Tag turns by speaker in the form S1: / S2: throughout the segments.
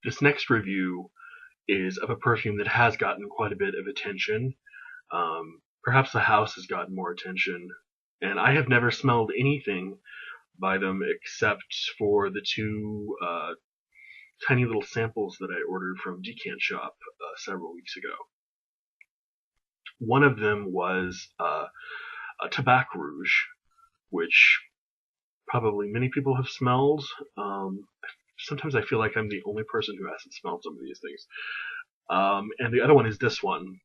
S1: This next review is of a perfume that has gotten quite a bit of attention. Perhaps the house has gotten more attention, and I have never smelled anything by them except for the two tiny little samples that I ordered from Decant Shop several weeks ago. One of them was a Tobacco Rouge, which probably many people have smelled. Sometimes I feel like I'm the only person who hasn't smelled some of these things. And the other one is this one.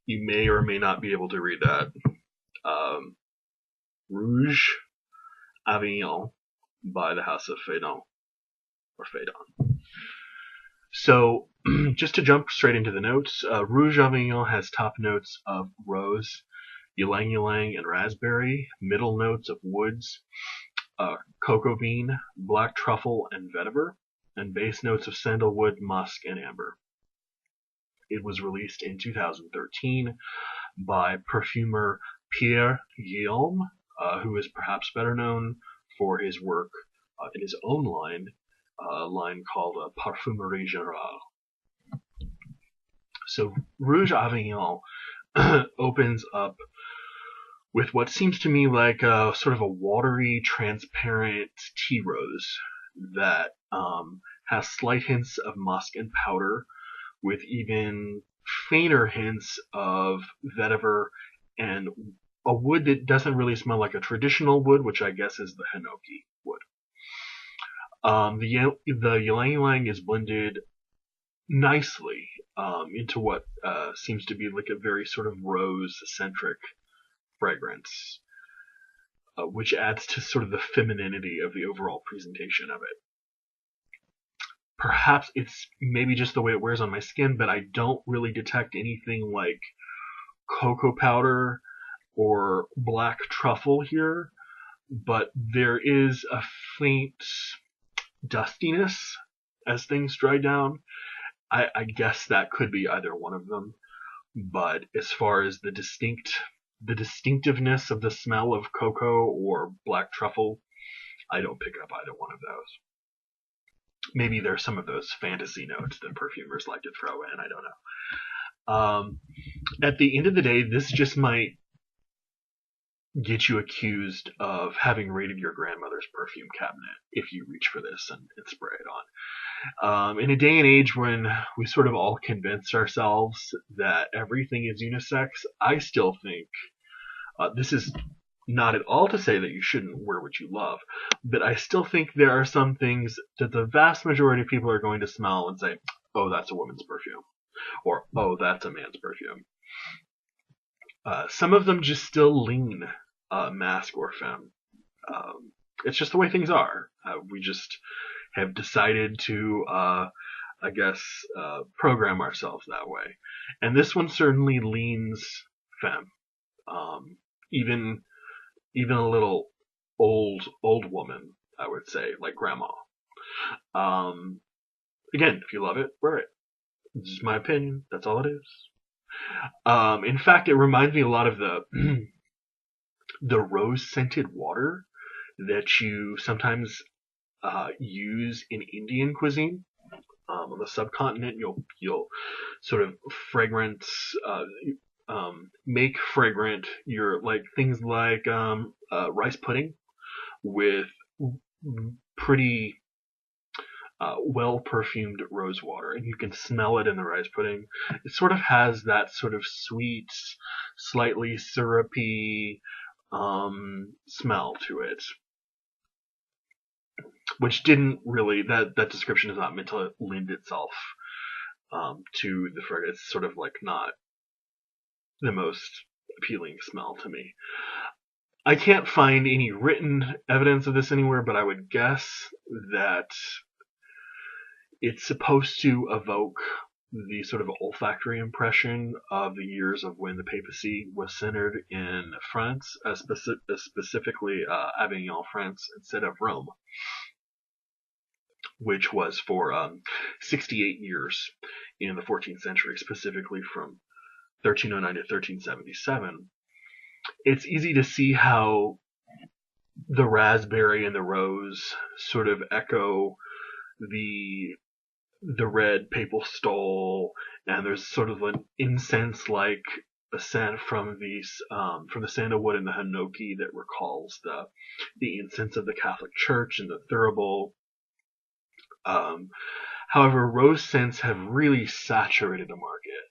S1: You may or may not be able to read that. Rouge, Avignon, by the House of Phaedon, or Phaedon. So, just to jump straight into the notes, Rouge Avignon has top notes of rose, ylang ylang, and raspberry, middle notes of woods, cocoa bean, black truffle, and vetiver, and base notes of sandalwood, musk, and amber. It was released in 2013 by perfumer Pierre Guillaume, who is perhaps better known for his work in his own line, a line called Parfumerie Générale. So Rouge Avignon opens up with what seems to me like a sort of a watery, transparent tea rose that has slight hints of musk and powder, with even fainter hints of vetiver and a wood that doesn't really smell like a traditional wood, which I guess is the hinoki wood. The ylang ylang is blended nicely into what seems to be like a very sort of rose-centric fragrance, which adds to sort of the femininity of the overall presentation of it. Perhaps it's maybe just the way it wears on my skin, but I don't really detect anything like cocoa powder or black truffle here, but there is a faint dustiness as things dry down. I guess that could be either one of them, but as far as the distinctiveness of the smell of cocoa or black truffle, I don't pick up either one of those. Maybe there's some of those fantasy notes that perfumers like to throw in, I don't know. At the end of the day, this just might get you accused of having raided your grandmother's perfume cabinet if you reach for this and spray it on. In a day and age when we sort of all convince ourselves that everything is unisex, I still think this is not at all to say that you shouldn't wear what you love, but I still think there are some things that the vast majority of people are going to smell and say, oh, that's a woman's perfume, or oh, that's a man's perfume. Some of them just still lean masc or femme. It's just the way things are. We just have decided to, I guess, program ourselves that way. And this one certainly leans femme. Even a little old woman, I would say, like grandma. Again, if you love it, wear it. This is my opinion. That's all it is. In fact, it reminds me a lot of the rose-scented water that you sometimes use in Indian cuisine. On the subcontinent, you'll sort of make fragrant your like things like rice pudding with pretty well perfumed rose water, and you can smell it in the rice pudding. It sort of has that sort of sweet, slightly syrupy smell to it, which didn't really, that description is not meant to lend itself to the fragrance. It's sort of like not the most appealing smell to me. I can't find any written evidence of this anywhere, but I would guess that it's supposed to evoke the sort of olfactory impression of the years of when the papacy was centered in France, specifically Avignon, France, instead of Rome, which was for 68 years in the 14th century, specifically from 1309 to 1377. It's easy to see how the raspberry and the rose sort of echo the red papal stole, and there's sort of an incense-like scent from the sandalwood and the hinoki that recalls the incense of the Catholic Church and the thurible. However, rose scents have really saturated the market.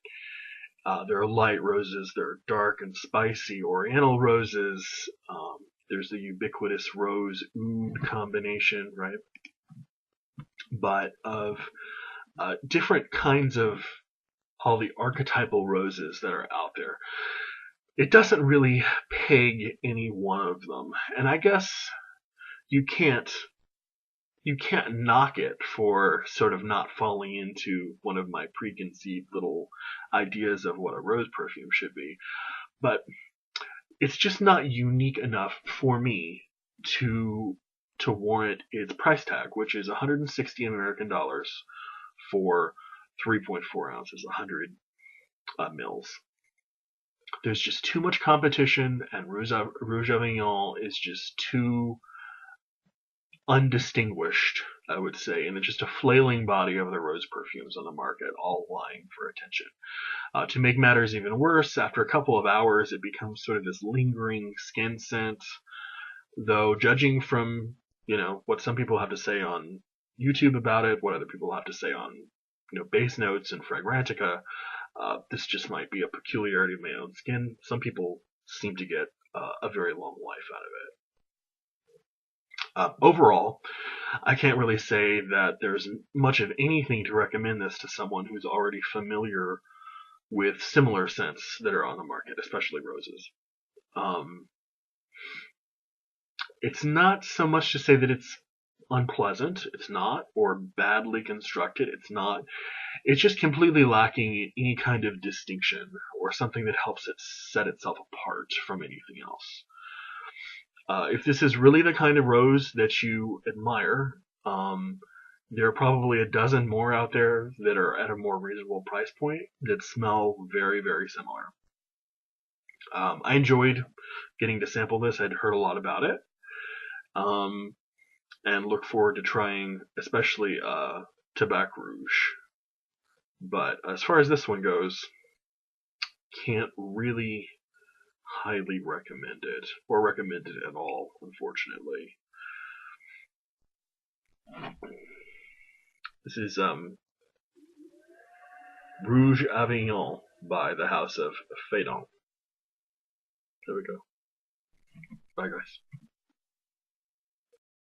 S1: There are light roses, there are dark and spicy oriental roses. There's the ubiquitous rose oud combination, right? But of different kinds of all the archetypal roses that are out there, it doesn't really peg any one of them. And I guess you can't knock it for sort of not falling into one of my preconceived little ideas of what a rose perfume should be. But it's just not unique enough for me to warrant its price tag, which is 160 American dollars for 3.4 ounces, 100 mils. There's just too much competition, and Rouge Avignon is just too undistinguished, I would say, and it's just a flailing body of the rose perfumes on the market, all vying for attention. To make matters even worse, after a couple of hours, it becomes sort of this lingering skin scent, though judging from, what some people have to say on YouTube about it, what other people have to say on, base notes and Fragrantica, this just might be a peculiarity of my own skin. Some people seem to get a very long life out of it. Overall, I can't really say that there's much of anything to recommend this to someone who's already familiar with similar scents that are on the market, especially roses. It's not so much to say that it's unpleasant, it's not, or badly constructed, it's not. It's just completely lacking any kind of distinction or something that helps it set itself apart from anything else. If this is really the kind of rose that you admire, there are probably a dozen more out there that are at a more reasonable price point that smell very, very similar. I enjoyed getting to sample this. I'd heard a lot about it. And look forward to trying, especially Tabac Rouge. But as far as this one goes, can't really highly recommend it, or recommend it at all, unfortunately. This is Rouge Avignon by the House of Phaedon. There we go. Bye, guys.